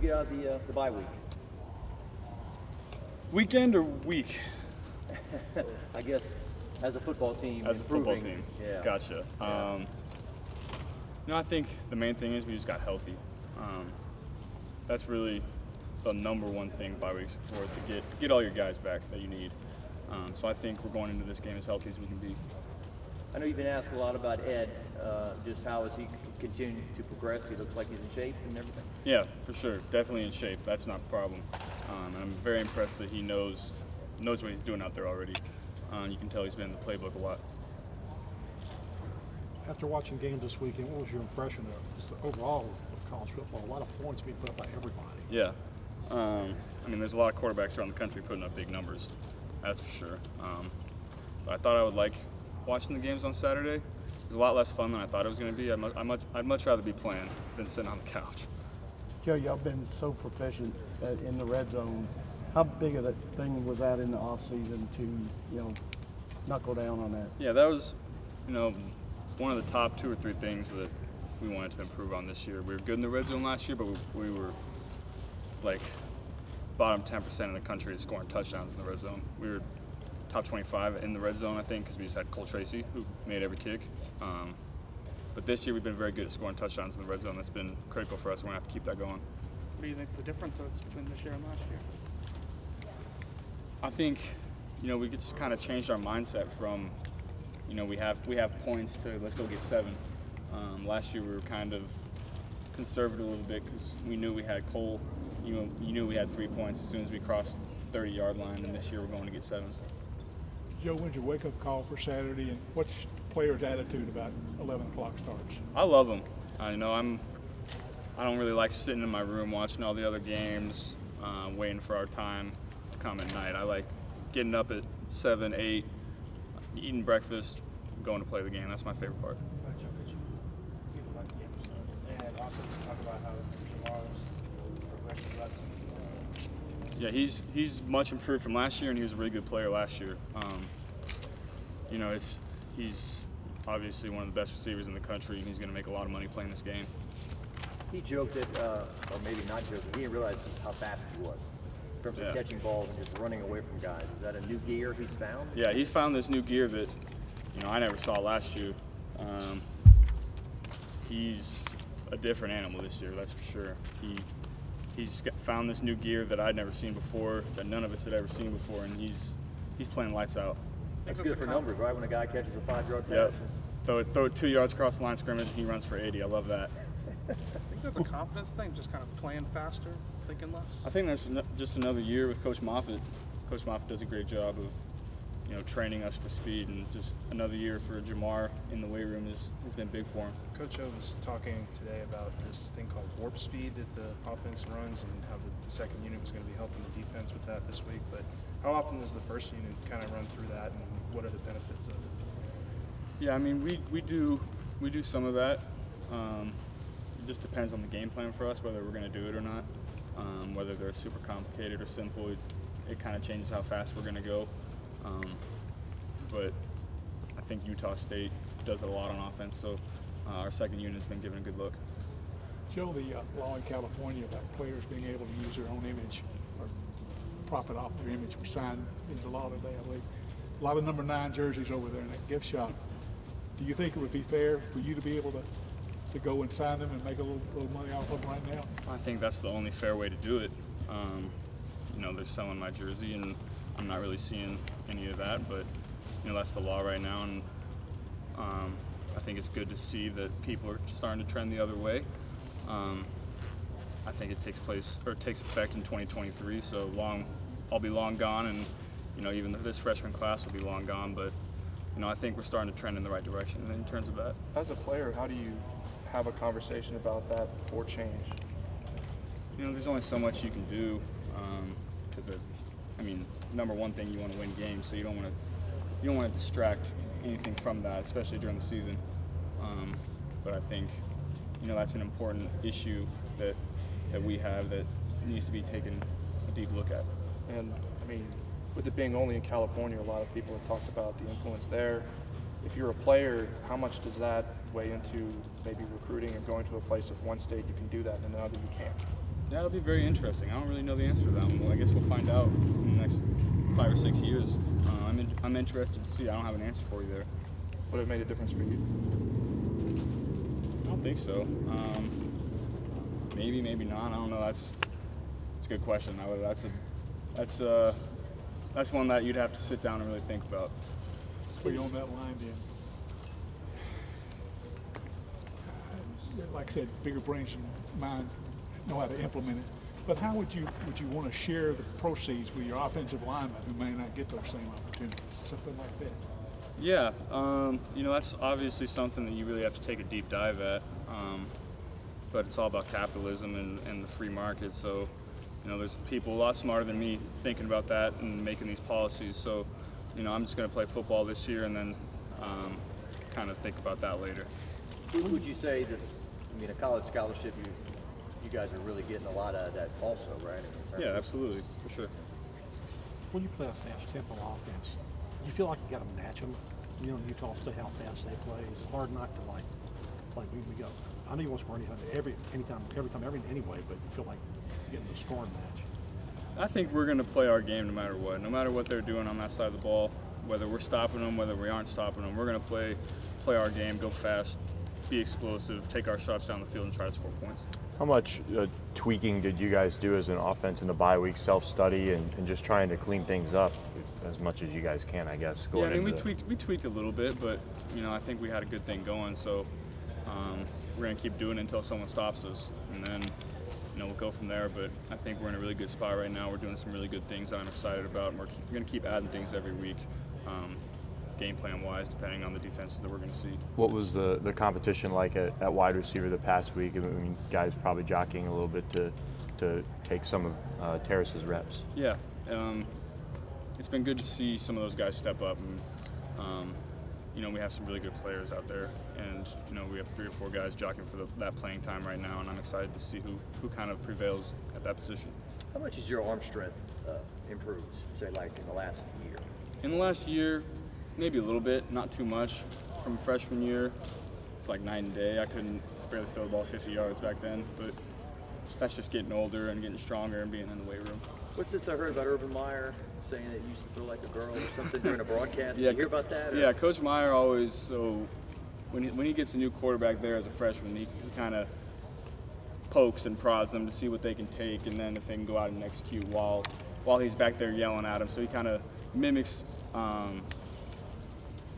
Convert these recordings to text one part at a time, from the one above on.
get out of the bye week? Weekend or week? I guess as a football team. As a football team. Yeah. Gotcha. Yeah. No, I think the main thing is we just got healthy. That's really the #1 thing bye weeks are for, is to get all your guys back that you need. So I think we're going into this game as healthy as we can be. I know you've been asked a lot about Ed. Just how is he continuing to progress? He looks like he's in shape and everything. Yeah, for sure. Definitely in shape. That's not a problem. I'm very impressed that he knows what he's doing out there already. You can tell he's been in the playbook a lot. After watching games this weekend, what was your impression of just overall of college football? A lot of points being put up by everybody. Yeah. I mean, there's a lot of quarterbacks around the country putting up big numbers. That's for sure. But I thought I would like watching the games on Saturday. It was a lot less fun than I thought it was going to be. I'd much rather be playing than sitting on the couch. Joe, y'all been so proficient in the red zone. How big of a thing was that in the off season to, knuckle down on that? Yeah, that was, one of the top 2 or 3 things that we wanted to improve on this year. We were good in the red zone last year, but we were like bottom 10% in the country at scoring touchdowns in the red zone. We were top 25 in the red zone, I think, because we just had Cole Tracy, who made every kick. But this year we've been very good at scoring touchdowns in the red zone. That's been critical for us. We're going to have to keep that going. What do you think the difference is between this year and last year? I think, we could just kind of changed our mindset from, we have points to let's go get 7. Last year we were kind of conservative a little bit because we knew we had Cole. You knew we had 3 points as soon as we crossed 30-yard line, and this year we're going to get 7. Joe, when's your wake-up call for Saturday, and what's players' attitude about 11 o'clock starts? I love them. I don't really like sitting in my room watching all the other games, waiting for our time to come at night. I like getting up at 7, 8, eating breakfast, going to play the game. That's my favorite part. Yeah, he's much improved from last year, and he was a really good player last year. He's obviously one of the best receivers in the country, and he's going to make a lot of money playing this game. He joked that, or maybe not joking, he didn't realize how fast he was in terms of catching balls and just running away from guys. Is that a new gear he's found? Yeah, he's found this new gear that, I never saw last year. He's a different animal this year, that's for sure. He's found this new gear that I'd never seen before, that none of us had ever seen before, and he's playing lights out. That's good for numbers, right? When a guy catches a 5-yard pass. Yep. Throw it 2 yards across the line of scrimmage, and he runs for 80. I love that. I think there's a confidence thing, just kind of playing faster, thinking less. I think that's just another year with Coach Moffitt. Coach Moffitt does a great job of, training us for speed, and just another year for Jamar in the weight room has been big for him. Coach O was talking today about this thing called warp speed that the offense runs, and how the second unit was going to be helping the defense with that this week. But how often does the first unit kind of run through that, and what are the benefits of it? Yeah, I mean, we do some of that. It just depends on the game plan for us, whether we're going to do it or not. Whether they're super complicated or simple, it kind of changes how fast we're going to go. But I think Utah State does it a lot on offense, so our second unit has been given a good look. Joe, the law in California about players being able to use their own image or profit off their image was signed into law today, I believe. A lot of number 9 jerseys over there in that gift shop. Do you think it would be fair for you to be able to go and sign them and make a little money off of them right now? I think that's the only fair way to do it. They're selling my jersey, and I'm not really seeing any of that, but that's the law right now, and I think it's good to see that people are starting to trend the other way. I think it takes effect in 2023, so I'll be long gone, and even this freshman class will be long gone, but I think we're starting to trend in the right direction in terms of that. As a player, how do you have a conversation about that before change? There's only so much you can do, because number one thing, you want to win games, so you don't want to distract anything from that, especially during the season. But I think that's an important issue that we have that needs to be taken a deep look at. And with it being only in California, a lot of people have talked about the influence there. If you're a player, how much does that weigh into maybe recruiting and going to a place of one state you can do that and another you can't? Yeah, it'll be very interesting. I don't really know the answer to that one. Well, I guess we'll find out in the next 5 or 6 years. I'm interested to see. I don't have an answer for you there. Would it have made a difference for you? I don't think so. Maybe, maybe not. I don't know. That's a good question. That's one that you'd have to sit down and really think about. Put you on that line, then. Like I said, bigger brains and mind know how to implement it. But how would you want to share the proceeds with your offensive linemen who may not get those same opportunities? Something like that. Yeah, you know, that's obviously something that you really have to take a deep dive at. But it's all about capitalism and the free market. So, you know, there's people a lot smarter than me thinking about that and making these policies. So, you know, I'm just going to play football this year and then kind of think about that later. Who would you say that, I mean, a college scholarship, you guys are really getting a lot out of that also, right? Yeah, absolutely, for sure. When you play a fast tempo offense, you feel like you got to match them. You know, Utah State, how fast they play. It's hard not to like play. We go. I know you want to score every time, anyway, but you feel like you're getting the scoring match. I think we're going to play our game no matter what. No matter what they're doing on that side of the ball, whether we're stopping them, whether we aren't stopping them, we're going to play our game, go fast, be explosive, take our shots down the field, and try to score points. How much tweaking did you guys do as an offense in the bye week, self-study and just trying to clean things up as much as you guys can, I guess? Yeah, I mean, we tweaked a little bit, but, you know, I think we had a good thing going, so we're going to keep doing it until someone stops us, and then, you know, we'll go from there. But I think we're in a really good spot right now. We're doing some really good things that I'm excited about, and we're going to keep adding things every week, game plan-wise, depending on the defenses that we're going to see. What was the competition like at wide receiver the past week? I mean, guys probably jockeying a little bit to take some of Terrace's reps. Yeah, it's been good to see some of those guys step up, and you know, we have some really good players out there, and you know, we have 3 or 4 guys jockeying for that playing time right now, and I'm excited to see who kind of prevails at that position. How much has your arm strength improved, say, like in the last year? In the last year, maybe a little bit, not too much. From freshman year, it's like night and day. I couldn't barely throw the ball 50 yards back then, but that's just getting older and getting stronger and being in the weight room. What's this I heard about Urban Meyer saying that you used to throw like a girl or something during a broadcast? Yeah, Did you hear about that? Or? Yeah, Coach Meyer always, when he gets a new quarterback there as a freshman, he kind of pokes and prods them to see what they can take, and then if they can go out and execute while he's back there yelling at them. So he kind of mimics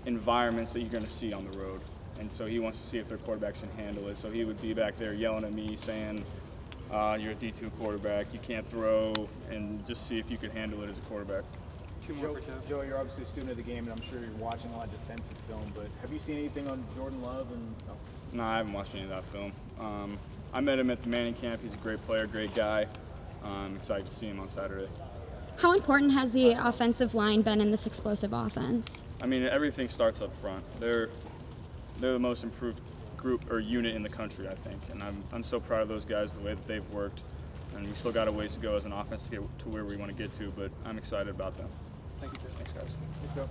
environments that you're going to see on the road, and so he wants to see if their quarterbacks can handle it. So he would be back there yelling at me, saying, "You're a D2 quarterback. You can't throw," and just see if you could handle it as a quarterback. Two more for Joe. Joe, you're obviously a student of the game, and I'm sure you're watching a lot of defensive film, but have you seen anything on Jordan Love? No, I haven't watched any of that film. I met him at the Manning camp. He's a great player, great guy. I'm excited to see him on Saturday. How important has the offensive line been in this explosive offense? I mean, everything starts up front. They're the most improved group or unit in the country, I think, and I'm so proud of those guys, the way that they've worked, and we still got a ways to go as an offense to get to where we want to get to, but I'm excited about them. Thank you, Joe. Thanks, guys. Good job.